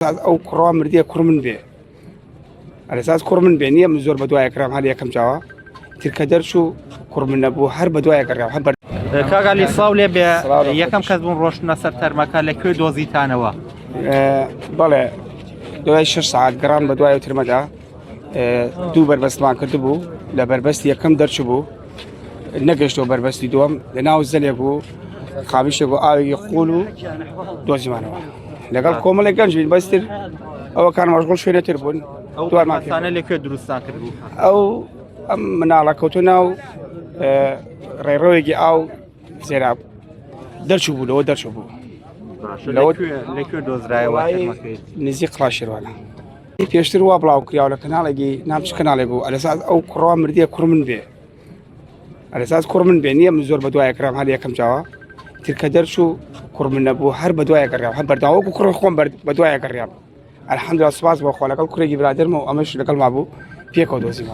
او كرام مرديه كرمن بي على اساس كرمن بينيه من زور بدواء اكرام هذه كم جوا تلك درشو كرمن ابو هر بدواء اكرام هر کاگالی ساڵێ بێ یەکەم کەس بوون ڕۆشتنە سەر تەرمەکە لەکوێ دۆزیتانەوە؟ بەڵێ دوای 6 ساعت گەڕان بە دوای ترمەدا دوو بربەستمان کردبوو لە بربەستی یەکەم دەرچبوو نەگەشتەوە بربەستی دووەم لەناو زەلێک بوو خاویشێک بوو ئاوی قوڵ و دۆزیمانەوە لەگەڵ کۆمەڵێک گەنج بین بەستر ئەوەکان مەشغوڵ شوێنێتر بوون دوانمانە لەکوێ دروستان کردبوو؟ ئەو ئەم مناڵە کەوتو ناو ڕێڕەوێکی ئاو زێرا دەرچوو بوو لەوە دەرچوو بوو لەکوێ دۆزرایەوە نزیک قڵاشێوانە پێشتر وا بڵاو کراوە لە کەناڵێکی نامچ کەناڵێک بوو ئەلەساس ئەو کوڕوا مردیە کوڕمن بێ ئەلەساس کوڕمن بێ نییە من زۆر بە دوای کرام هەر یەکەم چاوە ترکە دەرچوو کوڕمن نەبوو هەر بە دوای گەڕیام هەر بەرداوەکو کوڕی خۆم بە دوای گەڕیام الحەمدولیلا سوپاس بۆ خوا لەگەڵ کوڕێکی برادرمە و ئەمەش لەگەڵ ما بوو پێکەوە دۆزیمان